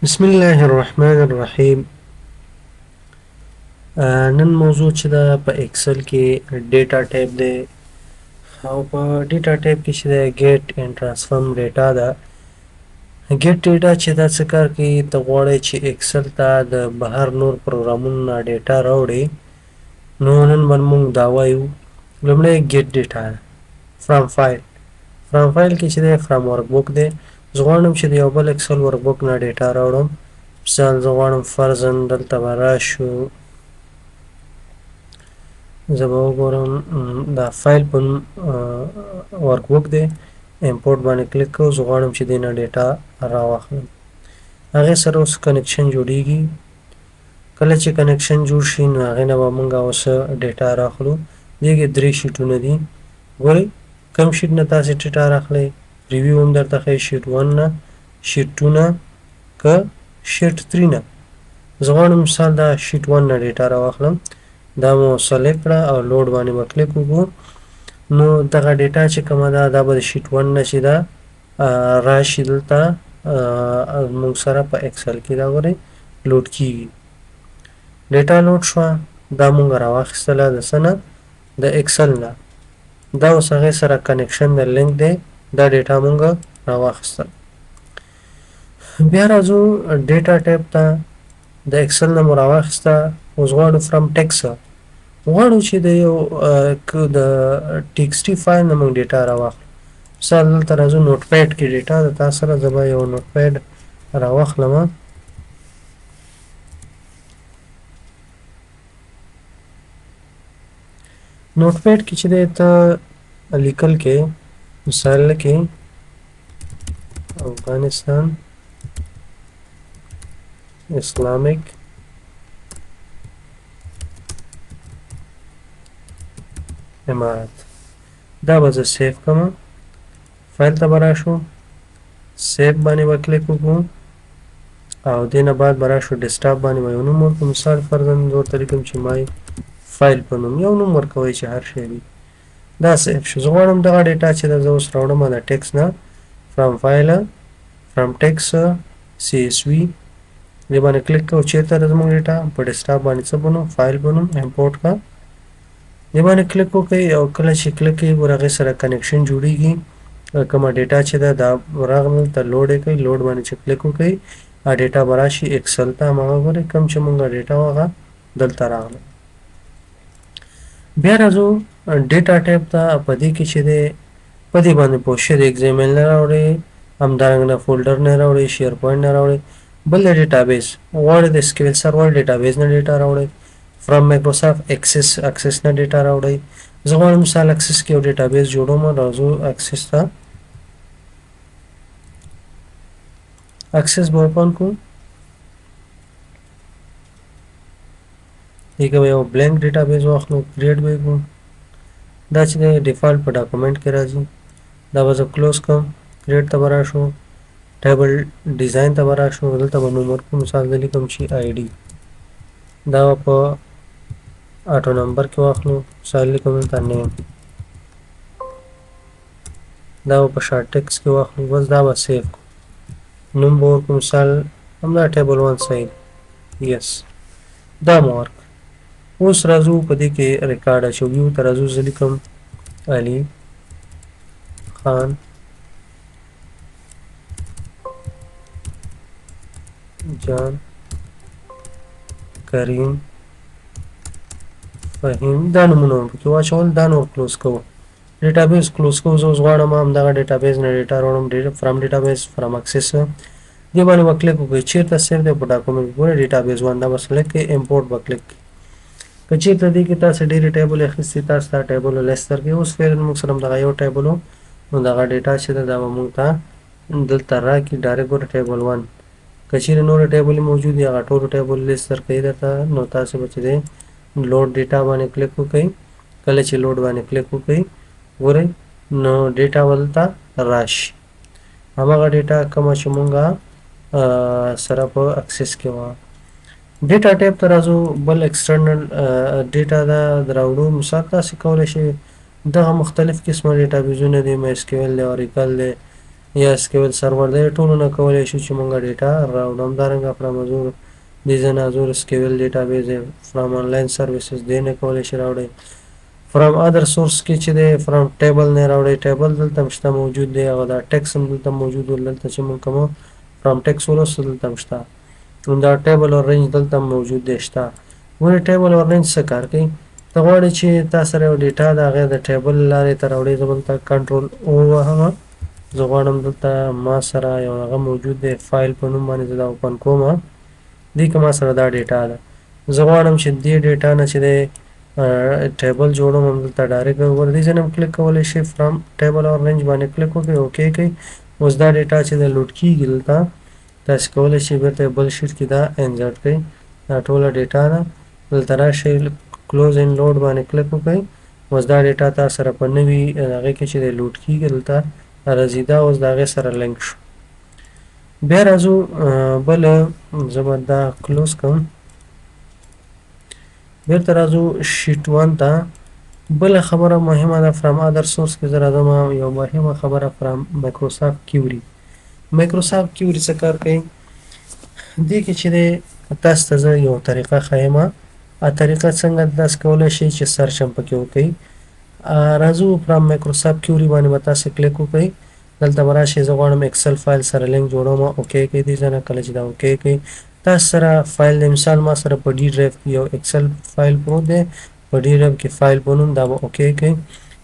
بسم الله الرحمن الرحیم. نن موضوع چې دا په ایکسل کې ډیټا ټایپ دی او په ډیټا ټایپ کې چې دا ګیټ اینڈ ټرانسفارم ډیټا ده. ګیټ ډیټا چې دا څه کار کوي، ته غواړې چې ایکسل ته د بهر نور پروګرامونو نه ډیټا راوړې. نو نن به موږ دا وایو، لومړی ګیټ ډیټا فرام فایل کې چې دی فرام ورک بوک دی. زه غواړم چې د یو بل ایکسل ورک بوک نه ډیټا راوړم. مثال زه غواړم فرضاً دلته به راشو، زه به وګورم دا فایل په نوم ورک بوک دی. امپورټ باندې کلیک کوو، زه غواړم چې دې نه ډیټا راواخلم. هغې سره اوس کنیکشن جوړیږي. کله چې کنیکشن جوړ شي نو هغې نه به موږ اوس ډیټا راخلو. دې کې 3 شیټونه دي. ګورئ کوم شیټ نه تاسې ډیټا راخلئ. ریویو هم درته ښایي شیټ 1 نه، شیټ 2 نه، که شیټ 3 نه. زه غواړم مثال دا شیټ 1 نه ډیټا راواخلم. دا مو سلیکټ کړه او لوډ باندې به کلیک وکړو. نو دغه ډیټا چې کومه ده دا به د شیټ 1 نه چې ده راشي دلته موږ سره په ایکسل کې. دا ګورئ لوډ کیږي. ډیټا لوډ شوه. دا موږ راواخیستله د څه نه، د ایکسل نه. دا اوس هغې سره کنیکشن د لینک دی. دا ډیټا موږ راواخیستل. بیا راځو ډیټا ټایپ ته. د ایکسل نه مو راواخیسته. اوس غواړو فرام ټیکس، غواړو چې د یو د ټیکسټي فایل نه موږ ډیټا راواخلو. مثال دلته راځو نوټ پیډ کې ډیټا د تا سره. زه به یو نوټ پیډ راواخلم. نوټ پیډ کې چې دی ته لیکل کې مثال لیکې افغانستان اسلامیک امارات. دا به زه سیف کړم. فایل ته به راشو، سیف باندې به کلیک وکړو او دې نه بعد به راشو ډیسکټاپ باندې به یو نوم ورکړو. مثال فرضاً زه ورته لیکم چې مای فایل په نوم یو نوم ورکوئ چې هر شی وي. دا سیف شو. زه غواړم دغه ډیټا چې ده زه اوس راوړم د ټیکس نه، فرام فایل، فرام ټیکس CSV. دې باندې کلیک کوو. چېرته ده زموږ ډیټا؟ په ډیسکټاپ باندې څه په نوم؟ فایل په نوم. امپورټ کا دې باندې کلیک وکړئ او کله چې کلیک کوئ ګوره هغې سره کنیکشن جوړیږي. کومه ډیټا چې ده دا راغله ته لوډ یې کوئ. لوډ باندې چې کلیک وکړئ ډیټا به راشي ایکسل ته. هماغه ګورئ کوم چې موږ ډیټا وه هغه دلته راغله. بیا راځو ډیټا ټایپ ته. په دې کې چې دی په دې باندې پوه شئ د XML نه راوړئ، همدارنګه فولډر نه راوړئ، شیر پوینټ نه راوړئ. بل د ډیټابیس غواړئ د SQL سرور ډیټابیس نه ډیټا راوړئ. فرام مایکروسافټ اکسس نه ډیټا راوړئ. زه غواړم مثال اکسس کې یو ډیټابیس جوړوم. راځو اکسس ته. اکسس به اوپن کړو. دې کې به یو بلینک ډیټابیس واخلو، کریټ به یې کړو. دا چې دی ډیفالټ په ډاکومنټ کې راځي. دا به زه کلوز کړم. کریټ ته به راشو، ټیبل ډیزاین ته به راشو. دلته به نوم ورکړو. مثال زه لیکم چې ID. دا به په آټو نمبر کې واخلو. مثال لیکم دلته نیم. دا به په شارټ ټیکس کې واخلو. بس دا به سیف کړو. نوم به ورکړو. مثال همدا ټیبل 1 صحیح دی. یس دا مو ورکړ. اوس راځو په دې کې ریکارډ اچو. ویو ته راځو. زه لیکم علي خان جان کریم فهیم. دا نومونه مو پکې واچول. دا نور کلوز کوو. ډیټابیس کلوز کوو. زه اوس غواړم همدغه ډیټابیس نه ډیټا راوړم. فرام ډیټابیس، فرام اکسس. دې باندې به کلیک وکړئ. چېرته سیف دی؟ په ډاکومنټ کې. ګورئ ډیټابیس 1 دا به سلیکټ کړئ. امپورټ به کلیک کړئ. که چېرته دې کې تاسو ډېرې ټیبل اخیستي، تاسو دا ټیبل لیست درکوي. اوس فعلا موږ سره همدغه یو ټیبل و، نو دغه ډیټا چې ده دا به موږ ته دلته راکړي ډایرکټ. ګوره ټیبل 1. که چېرې نورې ټیبل موجود وي هغه ټولو ټیبل لیست درکوي درته. نو تاسو به چې دی لوډ ډیټا باندې کلیک وکړئ. کله چې لوډ باندې کلیک وکړئ ګورئ نو ډیټا به دلته راشي. هماغه ډیټا کومه چې موږ سره په اکسس کې وه. ډیټا ټایپ ته راځو. بل ایکسټرنل ډیټا دا راوړو. مثال تاسې کولی شئ دغه مختلف قسمه ډیټابیزونه دي. MySQL دی، اوریکل دی، یا SQL سرور دی ټولو نه کولی شو چې موږ ډیټا راوړو. همدارنګه فرام ازور دې ځای نه ازور SQL ډیټابیس دی فرام آنلاین سروسز دی نه کولی شي راوړئ. فرام ادر سورس کې چې دی فرام ټیبل نه راوړئ. ټیبل دلته هم شته موجود دی، هغه دا ټیکس هم دلته موجود ول. دلته چې موږ کوم فرام ټیکس ولوستو دلته هم شته. دا ټیبل او رینج دلته هم موجود دی شته. ولې ټیبل او رینج څه کار کوي؟ ته غواړې چې تا سره یو ډیټا د هغې د ټیبل لارې ته راوړې. زه به دلته کنټرول او ووهم. زه غواړم دلته ما سره یو هغه موجود دی فایل په نوم باندې زه دا اوپن کوم. دې کې ما سره دا ډیټا ده. زه غواړم چې دې ډیټا نه چې دی ټیبل جوړوم. هم دلته ډایرکټ ور دې ځای نه هم کلیک کولی شي. فرام ټیبل او رینج باندې کلیک وکړئ، اوکې کوئ. اوس دا ډیټا چې دی لوډ کېږي دلته. تاسې کولی شئ بیرته بل شیټ کې دا انسرټ کړئ. دا ټوله ډیټا ده. دلته راشئ کلوز اینډ لوډ باندې کلیک وکړئ. اوس دا ډیټا تاسو سره په نوي هغې کې چې دی لوډ کېږي دلته راځي. دا اوس د هغې سره لینک شو. بیا راځو بله زه به دا کلوز کړم. بیرته راځو شیټ 1 ته. بله خبره مهمه ده فرام ادر سورس کې زه راځم. یو مهمه خبره فرام مایکروسافټ کیوري. مایکروسافټ کیوري څه کار کوي؟ دې کې چې دی تاسو ته زه یو طریقه ښیم. طریقه څنګه تاسو کولی شئ چې سرچ هم پکې وکړئ. راځو فرام مایکروسافټ کیوري باندې به تاسو کلیک وکړئ. دلته به راشئ. زه غواړم ایکسل فایل سره لینک جوړوم، اوکې کوئ. دې ځای نه کله چې دا اوکې کوئ تاسو سره فایل دی. مثال ما سره په ډي ډرایو کې یو ایکسل فایل پروت دی، په ډي ډرایو کې فایل په نوم. دا به اوکې کوئ.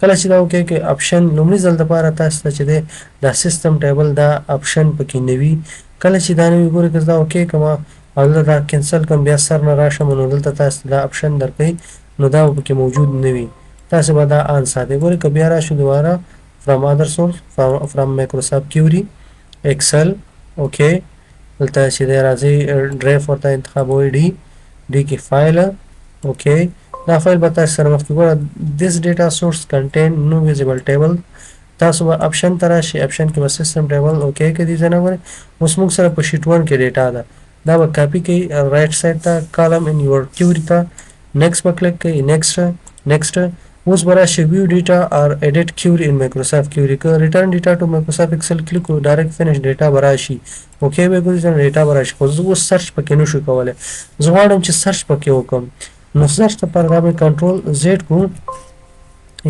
کله چې دا اوکې کوئ اپشن لومړي ځل دپاره تاسو ته چې دی دا سیسټم ټیبل دا اپشن پکې نه وي. کله چې دا نه وي ګورئ که زه دا اوکې کړم او دلته دا کینسل کړم بیا سر نه راشم نو دلته تاسو دا اپشن درکوي نو دا به پکې موجود نه وي. تاسو به دا آن ساتئ. ګورئ که بیا راشو دوباره فرام ادر سورس فرام مایکروسافټ کیوري ایکسل اوکې. دلته چې دی راځئ ډرایو ورته انتخابوئ ډي کې فایل اوکې. دا فایل به تاسو سره مخکې ګوره this data source contain no visible table. تاسو به اپشن ته راشئ. اپشن کې به سیسټم ټیبل اوکې کې دي ځای نه ګورئ. اوس موږ سره په شیټ 1 کې ډیټا ده. دا به کاپي کوئ رایټ سایډ ته کالم ان یور کیوري ته. نیکسټ به کلیک کوئ. نیکسټ اوس به راشئ ویو ډیټا اور ایډیټ کیوري ان مایکروسافټ کیوري. که ریټرن ډیټا ټو مایکروسافټ ایکسل کلیک کړو ډایرکټ فینش ډیټا به راشي. اوکې به ګورئ ډیټا به راشي. خو زه اوس سرچ پکې نه شو کولی. زه غواړم چې سرچ پکې وکړم. نو سرچ لپاره دا به کنټرول زیډ کړو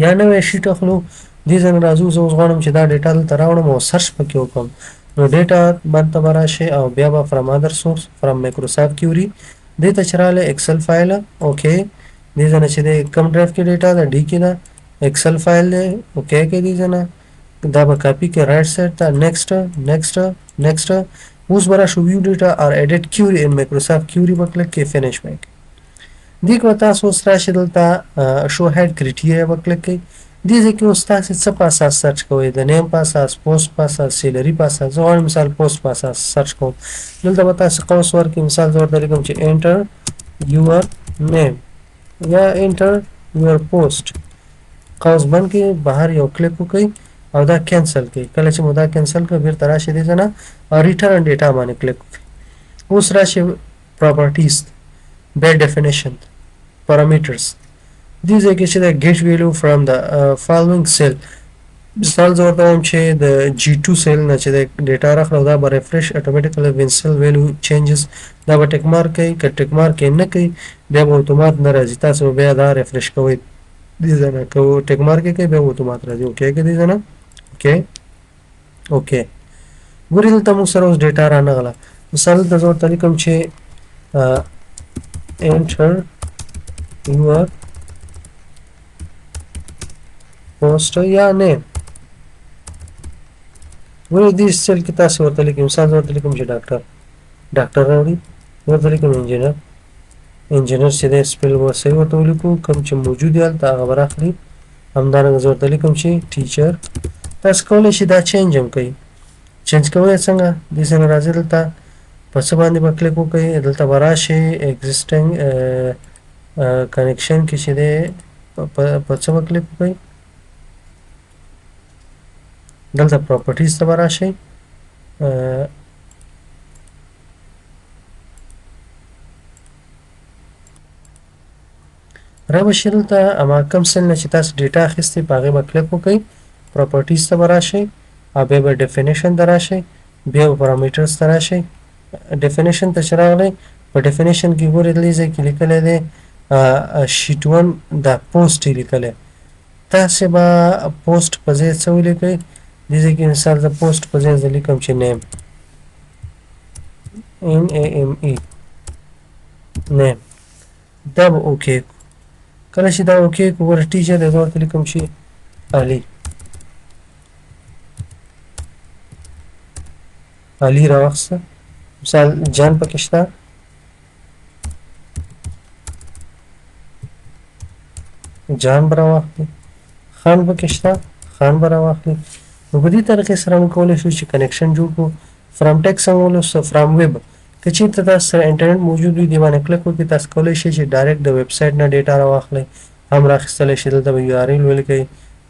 یا نوی شیټ اخلو. دې ځای نه راځو. زه اوس غواړم چې دا ډیټا دلته راوړم او سرچ پکې وکړم. نو ډیټا باندې ته به راشئ او بیا به فرام ادر سورس فرام مایکروسافټ کیوري دې ته چې راغلی ایکسل فایل اوکې. دې ځای نه چې دی کم ډرایو کې ډیټا ده ډي کې ده ایکسل فایل دی اوکې کې. دې ځای نه دا به کاپي کې رایټ سایډ ته نیکسټ. اوس به راشو ویو ډیټا اور ایډیټ کیوري ان مایکروسافټ کیوري به کلیک کې فینش به دې کې به تاسو اوس راشئ دلته شو هیډ کرایټیریا به کلیک کوئ. دې ځای کې اوس تاسې څه په اساس سرچ کوئ؟ د نیم په اساس، پوسټ په اساس، سیلري په اساس. زه غواړم مثال پوسټ په اساس سرچ کوم. دلته به تاسې قوس ورکړئ. مثال زه ورته لیکم چې انټر یور نیم یا انټر یور پوسټ. قوس بند کړئ بهر یو کلیک وکړئ او دا کینسل کړئ. کله چې مو دا کینسل کړئ بیرته راشئ دې ځای نه او ریټرن ډیټا باندې کلیک وکړئ. اوس راشئ پراپرټیز بیا ډیفینیشن parameters. دې ځای کې چې د get value from the following cell. مثال زه ورته وایم چې د G2 سیل نه چې د ډیټا راخلو دا به ریفریش اتوماتیکلی when cell value changes. دا به ټیک مارک کوي. که ټیک مارک یې نه کوي بیا به اتومات نه راځي. تاسو به بیا دا ریفریش کوئ. دې ځای نه که ټیک مارک یې کوي بیا به اتومات راځي. اوکې که دې ځای نه اوکې. ګورئ دلته موږ سره اوس ډیټا رانغله. مثال دلته زه ورته لیکم چې enter your post یا name. ګورئ دې سیل کې تاسو ورته لیکئ. مثال زه ورته لیکم چې ډاکټر راوړي. ورته لیکم انجینر چې دی سپیل به صحیح ورته ولیکو. کوم چې موجود یې هلته هغه به راخلي. همدارنګه زه ورته لیکم چې ټیچر. تاسو کولی شئ دا چینج هم کوئ. چینج کوئ څنګه؟ دې ځای نه راځئ دلته په څه باندې به کلیک وکړئ. دلته به راشئ ایګزسټینګ کنیکشن کې چې دی په څه به کلیک وکړئ. دلته پراپرټیز ته به راشئ. رابشئ دلته اما کوم سیل نه چې تاسو ډیټا اخیستې په هغې به کلیک وکړئ. پراپرټیز ته به راشئ بیا به ډیفینیشن ته راشئ بیا به پارامترز ته راشئ ډیفینیشن ته چې راغلی په ډیفینیشن کې ګورئ دې ځای کې لیکلی دی شیټ 1 دا پوسټ یې لیکلی تاسې به پوسټ په ځای څه ولیکئ دې ځای کې مثال د پوسټ په ځای زه لیکم چې نیم NAME نیم دا به اوکې کله چې دا اوکې کړو ګوره ټیچر دی زه ورته لیکم چې علي علي راواخیسته مثال جان پکې شته جان به راواخلي خان پکې شته خان به راواخلي نو په دې طریقې سره موږ کولی شو چې کنیکشن جوړ کړو فرام ټیکس هم ولوسته فرام ویب که چېرته تاسو سره انټرنیټ موجود وي دې باندې کلیک وکړئ تاسو کولی شئ چې ډایرکټ د ویب سایټ نه ډیټا راواخلئ هم راخیستلی شئ دلته به یو آر ایل ولیکئ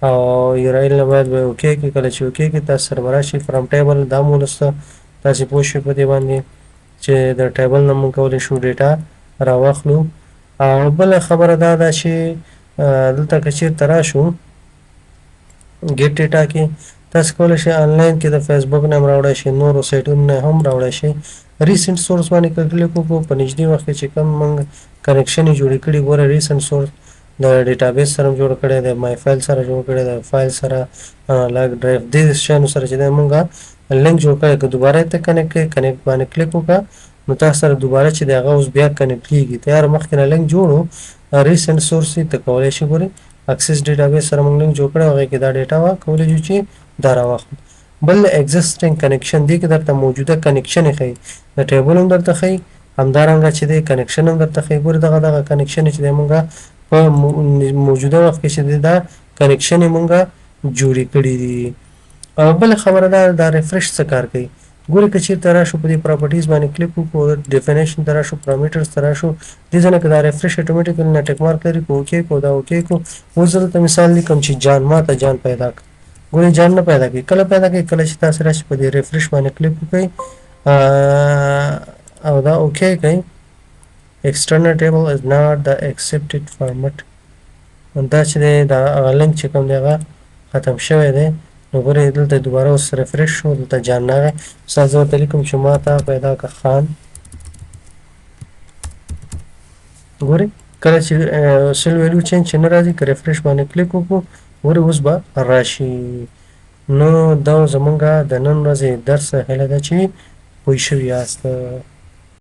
او یو آر ایل نه باید به اوکې کړئ کله چې اوکې کړئ تاسو سره به راشي فرام ټیبل دا هم ولوسته تاسې پوه شئ په دې باندې چې د ټیبل نه موږ کولی شو ډیټا راواخلو او بله خبره دا ده چې دلته که چېرته راشو ګیټ ډیټا کې تاسو کولی شئ آنلاین کې د فیسبوک نه هم راوړی شئ نورو سایټونو نه هم راوړی شئ ریسنټ سورس باندې که کلیک وکړو په نږدې وخت کې چې کوم موږ کنیکشن یې جوړې کړي ګوره ریسنټ سورس د ډیټابیس سره جوړ کړی دی مای فایل سره جوړ کړی دی فایل سره لاګ ډرایو دې شیانو سره چې دی موږ لینک جوړ کړی که دوباره یې ته کنیکټ کړئ کنیکټ باندې کلیک وکړه نو تاسو سره دوباره چې دی هغه اوس بیا کنیکټ کېږي تیار مخکې نه لینک جوړو ریسنټ سورس یې ته کولی شئ ګورئ اکسس ډیټابیس سره موږ لینک جوړ کړی هغې کې دا ډیټا وه کولی شو چې دا راواخلو بل ایگزسټینګ کنیکشن دی کې درته موجوده کنیکشن یې ښیي د ټیبل هم درته ښیي همدارنګه چې دی کنیکشن هم درته ښیي ګورې دغه کنیکشن چې دی مونږ په موجوده وخت کې چې دی دا کنیکشن یې مونږ جوړې کړي دي او بله خبره دا ریفرش څه کار کوي ګورې که چېرته راشو په دې پراپرټیز باندې کلیک وکړو ډیفینیشن ته راشو پارامترز ته راشو دې ځای نه که دا ریفرش اټومیټیکلی نه ټیک مارک لري که اوکې کړو دا اوکې کړو اوس زه درته مثال لیکم چې جان ما ته جان پیدا کړه ګورې جان نه پیدا کوي کله پیدا کوي کله چې تاسو راشئ په دې ریفرش باندې کلیک وکړئ او دا اوکې کړئ external table is not the accepted format دا چې دی دا هغه لینک چې کوم دی هغه ختم شوی دی نو ګورئ دلته دوباره اوس ریفرش شو دلته جان راغی مثال زه ورته لیکم چې ما ته پیدا کړه خان ګورئ کله چې سیل ویلیو چینج چې نه راځي که ریفرش باندې کلیک وکړو ګورئ اوس به راشي نو دا زمونږ د نن ورځې درس هیله ده چې پوه شوي یاست